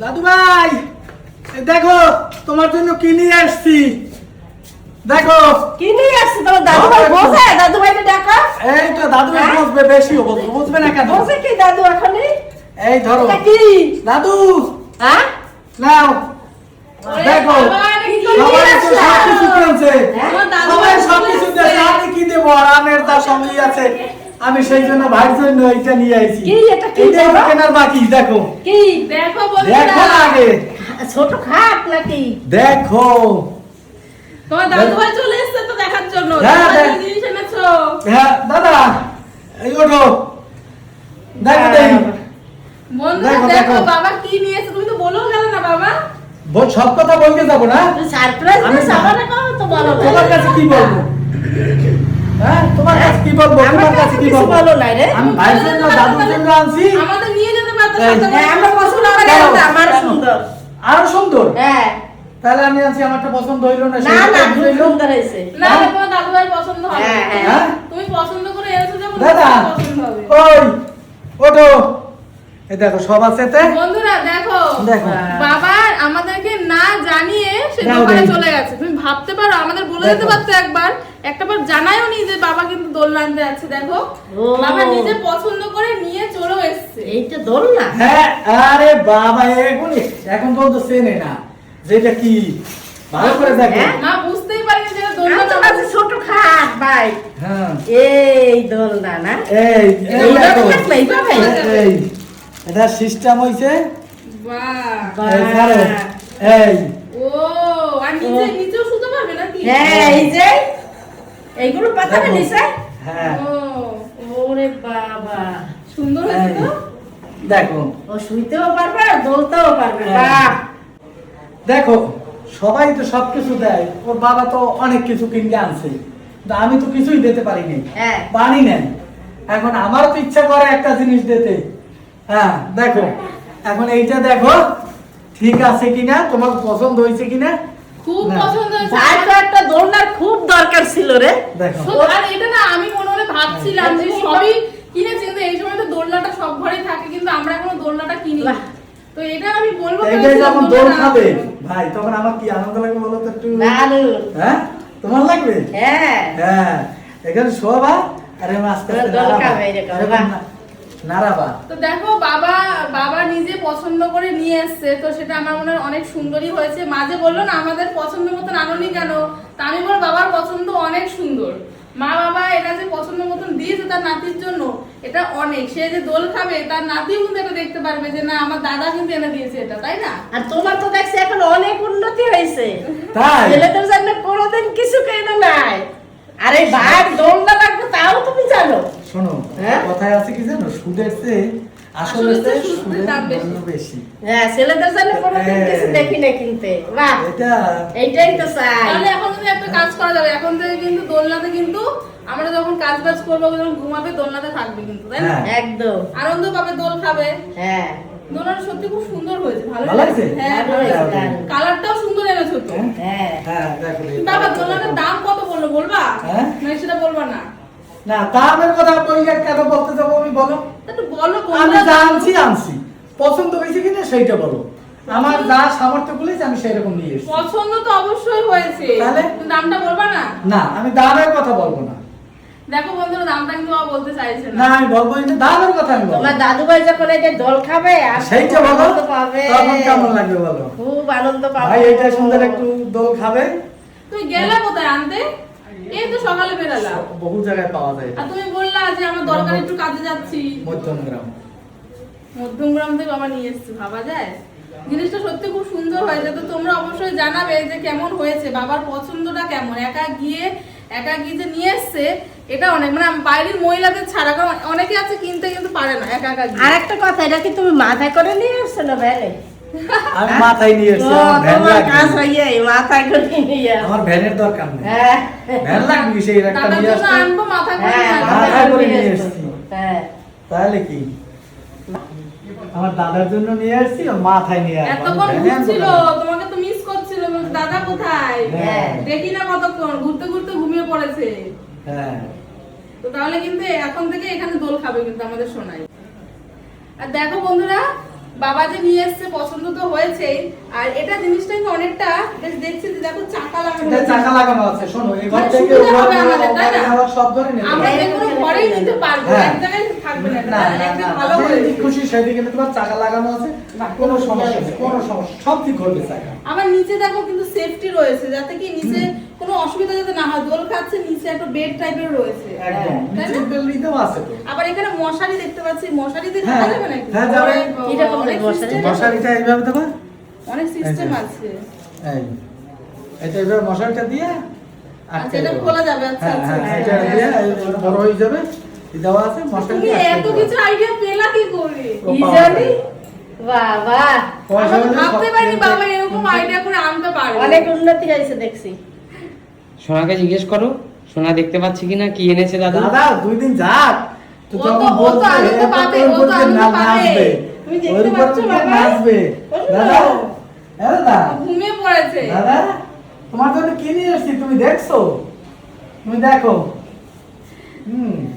দাদু ভাই দেখো তোমার জন্য কি নিয়ে আসছি। দেখো কি নিয়ে আসছি তোমার দাদু ভাই বসে দাদু ভাইকে ডাকা। এই তো দাদু ভাই বসবে, বেশি বুঝবে না কেন? বসে কি দাদু এখানে? এই ধরো কি দাদু, হ্যাঁ নাও দেখো সবাই তো সবকিছু কিনছে, সবাই সবকিছু দিয়েছে, আমি কি দেবো? আর আমের তার সঙ্গেই আছে, আমি সেই জন্য ভাইয়ের জন্য এইটা নিয়ে আইছি। কি এটা কি কেনার বাকি? দেখো কি দেখো দেখো না আগে, ছোট খাট নাকি? দেখো তোমার দাদু ভাই চলে এসেছে তো দেখার জন্য। হ্যাঁ, দাদু জিনিস এনেছো। হ্যাঁ দাদা এই ওঠো, দেখো দেখি বন্ধুরা দেখো, দেখো দেখো। বাবা কি নিয়ে এসেছে, তুমি তো বলেও গেল না বাবা। সব কথা বলতে যাবো না, সারপ্রাইজ আমি দিছ আমারে কও তো বলো না। তোমার কাছে কি বলবো? হ্যাঁ তোমার কাছে কি বলবো? তোমার কাছে কি বলবো? বলো না রে। আমি ভাইয়ের জন্য দাদুর জন্য আনছি, আমাদের নিয়ে যেতে পারতো এই, সাথে। হ্যাঁ আমরা পছন্দ করে দাও, আমার দাও। সুন্দর। আরো সুন্দর। হ্যাঁ তাহলে আমি আনছি, আমারটা পছন্দ হইলো না, না সেটা না পছন্দ খুব হইলো। সুন্দর হয়েছে। না না, তোমার দাদু ভাই পছন্দ হবে। হ্যাঁ, হ্যাঁ। তুমি পছন্দ করে এনেছো যখন দাদা পছন্দ হবে। ওই ওঠো, এই দেখো সব আছে এতে। বন্ধুরা দেখো দেখো বাবা আমাদেরকে না জানিয়ে সে দাও দোকানে দেখি। চলে গেছে। তুমি ভাবতে পারো, আমাদের বলে দেখো। দিতে পারতো একটাবার জানায়ও নি যে বাবা কিন্তু দোলনা আনতে যাচ্ছে। দেখো ও। বাবা নিজে পছন্দ করে নিয়ে চলেও এসেছে। এইটা দোল না? হ্যাঁ আরে বাবা এখন তো চেনে না যেটা কি, ভালো করে দেখো। হ্যাঁ? মা বুঝতেই পারিনি যে এটা দোলনা আমার তো না। কাছে ছোট খাট ভাই। হ্যাঁ এই দোল না না? এই এই এইটা দেখো, তো দেখলে এইভাবে? এই এটা সিস্টেম হইছে, বাহ। এই ছাড়ো, এই ও আর নিচেও শুতে পারবে নাকি? হ্যাঁ এই যে এইগুলো পাতাবে দেখো। নিছে। হ্যাঁ ও ওরে বাবা সুন্দর হয়েছে তো। দেখো ও শুইতেও পারবে আর দোলতেও পারবে। হ্যাঁ। বাহ দেখো সবাই তো সবকিছু দেয়, ওর বাবা তো অনেক কিছু কিনে আনছে, কিন্তু আমি তো কিছুই দিতে পারিনি, হ্যাঁ। পারি না। এখন আমারও তো ইচ্ছা করে একটা জিনিস দিতে। হ্যাঁ দেখো, এখন এইটা দেখো ঠিক আছে কিনা, তোমার পছন্দ হয়েছে কিনা। খুব না। পছন্দ হয়েছে। ভাই তো একটা দোলনার খুব দরকার ছিল রে। দেখো আর এটা না আমি মনে মনে ভাবছিলাম যে সবই কিনেছি, কিন্তু এই সময় তো দোলনাটা সব ঘরেই থাকে, কিন্তু আমরা এখনো দোলনাটা কিনি। বাহ। তো এটা আমি বলবো এইটাই যখন দোল খাবে ভাই, তখন আমার কি আনন্দ লাগবে বলো তো একটু। দারুণ। হ্যাঁ তোমার লাগবে? হ্যাঁ হ্যাঁ এখানে শোভা, আরে আস্তে আস্তে দোল নাড়াবা। খাবে এরকম, আরে বাহ। নাড়াবা। তো দেখো বাবা নিজে পছন্দ করে নিয়ে এসেছে, তো সেটা আমার মনে হয় অনেক সুন্দরই হয়েছে। মাঝে বললো না আমাদের পছন্দ মতন আনোনি কেন, তা আমি বলবো বাবার পছন্দ অনেক সুন্দর। মা বাবা এটা যে পছন্দ মতন দিয়েছে তার নাতির জন্য, এটা অনেক। সে যে দোল খাবে তার নাতিও কিন্তু এটা দেখতে পারবে যে না আমার দাদা কিন্তু এনে দিয়েছে এটা, তাই না? আর তোমার তো দেখছি এখন অনেক উন্নতি হয়েছে। তাই? ছেলেদের জন্য কোনোদিন কিছু কেনা নাই। আরে ভাই দোলনা লাগবে তাও তুমি জানো। শোনো হ্যাঁ? কথায় আছে কি জানো, সুদের চেয়ে আসলে আসলে তো সুদের দাম বেশি। মূল্য বেশি। হ্যাঁ ছেলেদের জন্য কোনোদিন হ্যাঁ। কিছু দেখি না কিনতে। বাহ এটা এইটাই তো চাই। তাহলে এখন কিন্তু একটা কাজ করা যাবে, এখন থেকে কিন্তু দোলনাতে কিন্তু আমরা যখন কাজ বাজ করবো যখন ঘুমাবে দোলনাতে থাকবে কিন্তু, তাই না? হ্যাঁ। একদম আনন্দ পাবে, দোল খাবে। হ্যাঁ দোলনাটা সত্যি খুব সুন্দর হয়েছে, ভালো ভালো লাগছে? হ্যাঁ ভালো ভালো হয়েছে, লাগছে। দারুণ। কালারটাও সুন্দর এনেছো তো। হ্যাঁ? হ্যাঁ হ্যাঁ দেখো বাবা দোলনাটার দাম কত বললো বলবা? হ্যাঁ? না সেটা বলবা না? না দামের কথা বললে কেন বলতে যাবো আমি, বলো। তা একটু বলো আমি বন্ধুরা। যা আনছি পছন্দ হয়েছে কিনা সেইটা বলো, আমার যা সামর্থ্য বলেছে আমি সেরকম নিয়ে এসেছি। পছন্দ তো অবশ্যই হয়েছে, তাহলে? কিন্তু দামটা বলবা না? না আমি দামের কথা বলবো না, দেখো বন্ধুরা দামটা কিন্তু বাবা বলতে চাইছে না না। আমি বলবো না, দামের কথা আমি বলবো। তোমার দাদু ভাই যখন এটা দোল খাবে আর সেইটা বলো, আনন্দ পাবে। তখন কেমন লাগবে বলো। খুব আনন্দ পাবে। ভাই এটা সুন্দর একটু দোল খাবে, তুমি গেলে কোথায় আনতে? এই তো সকালে বেরালা, বহু জায়গায় পাওয়া যায় আর তুমি বললা যে আমার দরকার একটু কাজে যাচ্ছি। মধ্যমগ্রাম। মধ্যমগ্রাম থেকে বাবা নিয়ে এসেছে, ভাবা যায়? জিনিসটা সত্যি খুব সুন্দর হয়েছে। তো তোমরা অবশ্যই জানাবে যে কেমন হয়েছে, বাবার পছন্দটা কেমন। একা গিয়ে যে নিয়ে এসছে এটা অনেক, মানে বাইরের মহিলাদের ছাড়া, কারণ অনেকে আছে কিনতে কিন্তু পারে না একা গিয়ে। আর একটা কথা, এটা কি তুমি মাথায় করে নিয়ে আসছো না ভ্যানে? আমি মাথায় নিয়ে এসেছি, ও, আমার ভ্যান তোমার কাজ লাগবে। হইয়ে মাথায় করে নিয়ে আসো। আমার ভ্যানের দরকার নেই, হ্যাঁ ভ্যান লাগবে সেই একটা দাদার নিয়ে জন্য আসতে। আনবো মাথা করে হ্যাঁ নিয়ে আসবো। মাথায় করে নিয়ে এসছি। হ্যাঁ তাহলে কি আমার দাদার জন্য নিয়ে আসছি, আর মাথায় নিয়ে আসবো। এতক্ষণ ভ্যানে আনবো ঘুরছিল, কেন? তোমাকে তো মিস করছিল, বলছে, দাদা কোথায়? হ্যাঁ। দেখি না কতক্ষণ ঘুরতে ঘুরতে ঘুমিয়ে পড়েছে। হ্যাঁ তো তাহলে কিন্তু এখন থেকে এখানে দোল খাবে কিন্তু আমাদের সোনাই। আর দেখো বন্ধুরা, বাবা যে নিয়ে এসছে পছন্দ তো আছেই। আর এটা জিনিসটা কিন্তু অনেকটা বেশ দেখছি যে দেখো চাকা লাগানো এটা আছে। চাকা লাগানো আছে। শোনো এই ঘর মানে থেকে সুবিধা ওই হবে ঘরে আমাদের, তাই না? আমার সব ঘরে নিতে আমরা পারবে। যে কোনো ঘরেই নিতে পারবো, হ্যাঁ। এক জায়গায় থাকবে না, না, এটা না, একদম না, ভালো যেদিকে হয়েছে। খুশি সেদিকে নিতে পারবে, চাকা লাগানো আছে, কোনো সমস্যা নেই, কোনো সমস্যা, সব ঠিক করবে চাকা। আবার নিচে দেখো কিন্তু সেফটি রয়েছে, যাতে কি নিচে কোনো অসুবিধা যাতে না হয়। দোল খাচ্ছে, নিচে একটা বেড টাইপের রয়েছে, একদম তাই নিচে না? বেলনিতেও আছে তো। আবার এখানে মশারি দেখতে পাচ্ছি, মশারি দিয়ে হ্যাঁ, থাকা যাবে নাকি? হ্যাঁ, যাবে। এরকম অনেক মশারি। system আছে। মশারিটা এইভাবে দেবা, অনেক সিস্টেম এই যে। আছে। এই এটা এইভাবে মশারিটা দিয়ে আচ্ছা, এটা খোলা যাবে, আচ্ছা, হ্যাঁ, আচ্ছা, হ্যাঁ, আচ্ছা। এটা দিয়ে এটা বড় হয়ে যাবে, এই দেওয়া আছে মশারি তুমি দিয়ে এত কিছু আইডিয়া পেলা কি করে? ও কি পাওয়া জানি? যায়। বাবা, পয়সা আমরা তো হলে ভাবতে সব পারিনি কিনতে- বাবা এরকম আইডিয়া করে আনতে পারবে। অনেক উন্নতি হয়েছে দেখছি। সোনাকে জিজ্ঞেস করো সোনা দেখতে পাচ্ছি কিনা, কি এনেছে দাদা। দাদা 2 দিন যাক তো ও তো- যখন ও তো বলবে আনন্দ এরপর পাবে, তোর ও তো উপর দিয়ে আনন্দ পাবে। নাচবে, তুমি দেখতে ওর উপর পাচ্ছো দিয়ে বাবা? নাচবে। ওঠো। দাদা, হ্যাঁ দাদা, ঘুমিয়ে পড়েছে। দাদা, তোমার জন্য কি নিয়ে এসেছি তুমি দেখছো? তুমি দেখো।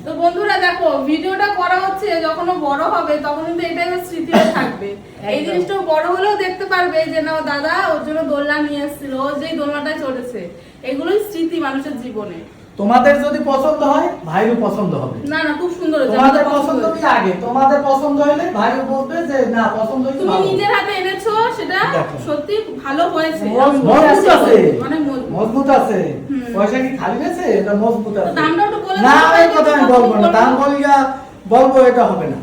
তো বন্ধুরা দেখো, ভিডিওটা করা হচ্ছে, যখন ও বড় হবে তখন কিন্তু এটাই ওর স্মৃতি হয়ে থাকবে। এই একদম। জিনিসটা ও বড় হলেও দেখতে পারবে যে না, ও দাদা ওর জন্য দোলনা নিয়ে এসেছিল, ও যেই দোলনাটায় চড়েছে। এগুলোই স্মৃতি মানুষের জীবনে। তোমাদের যদি পছন্দ হয় ভাইও পছন্দ হবে। না না, খুব সুন্দর হয়েছে, তোমাদের আমাদের পছন্দ হয়েছে। কি আগে, তোমাদের পছন্দ হলে ভাইও বলবে যে না পছন্দ হয়েছে তুমি ভালো। নিজের হাতে এনেছো, সেটা দেখো। সত্যি ভালো হয়েছে। মজবুত আছে, অনেক মজবুত। মজবুত আছে। হুম। পয়সা কি খালি গেছে? এটা মজবুত আছে। দামটা একটু বলে না দাও, এই কথা আমি কত বলবো না, বলবো? দাম বলিয়া বলবো এটা হবে না।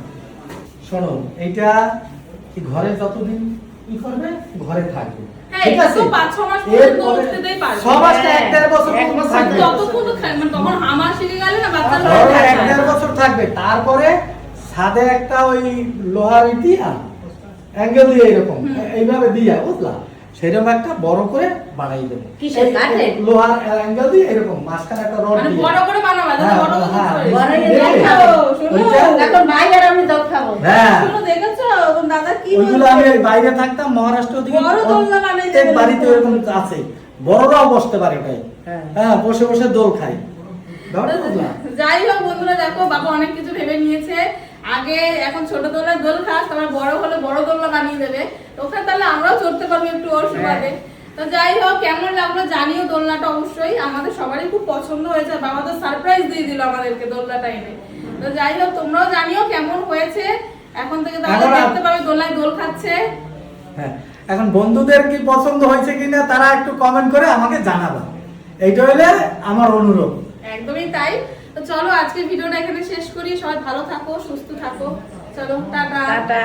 শোনো, এইটা কি ঘরে যতদিন কি করবে ঘরে থাকবে, হ্যাঁ, ঠিক এটা আছে? তো 5-6 মাস পর্যন্ত এরপরে উঠতেই পারবে। 6 মাসটা হ্যাঁ, 1-1.5 বছর এক পর্যন্ত বছর থাকবে। যতক্ষণ তো মানে তখন আমার শিখে গেলে না বাচ্চারা ধরো হয়ে যায়। 1-1.5 বছর থাকবে, তারপরে ছাদে একটা ওই লোহার দিয়া অ্যাঙ্গেল দিয়ে এরকম এইভাবে দিয়া, বুঝলা, সেরকম একটা বড় করে বানাই দেবো। কিসের, কাঠের? লোহার অ্যাঙ্গেল দিয়ে এরকম মাঝখানে একটা রড মানে দিয়ে। বড় করে বানাবা, যাতে হ্যাঁ, বড় করে হ্যাঁ, করে। বড় করে দেখে? দেখাবো, শোনো, ওইটা- এখন ভাই আর আমি দল খাবো। হ্যাঁ, শোনো, দেখেছো ওর দাদা কি ওইগুলো বলছে? আমি এই বাইরে থাকতাম মহারাষ্ট্র দিকে, বড় দোলনা বানাই প্রত্যেক দেবে বাড়িতে লোকজন। এরকম আছে, বড়রাও বসতে পারে তাই। হ্যাঁ। হ্যাঁ, বসে বসে দোল খায়। ধরো বুঝলা? যাই হোক বন্ধুরা, দেখো বাবা অনেক কিছু ভেবে নিয়েছে। আগে এখন ছোট দোলনায় দোল খাস, তারপর বড় হলে বড় দোলনা বানিয়ে দেবে। তো ওখানে তাহলে আমরাও চড়তে পারবো একটু ওর সুবাদে। তো যাই হোক, কেমন লাগলো জানিও দোলনাটা। অবশ্যই আমাদের সবারই খুব পছন্দ হয়েছে। বাবা তো সারপ্রাইজ দিয়ে দিল আমাদেরকে দোলনাটা এনে। তো যাই হোক, তোমরাও জানিও কেমন হয়েছে। এখন থেকে তাহলে এখন দেখতে পাবে দোলনায় দোল খাচ্ছে। হ্যাঁ, এখন বন্ধুদের কি পছন্দ হয়েছে কিনা তারা একটু কমেন্ট করে আমাকে জানাবা, এইটা হইলে আমার অনুরোধ। একদমই তাই। তো চলো আজকে ভিডিওটা এখানে শেষ করি। সবাই ভালো থাকো, সুস্থ থাকো। চলো, টাটা। টাটা।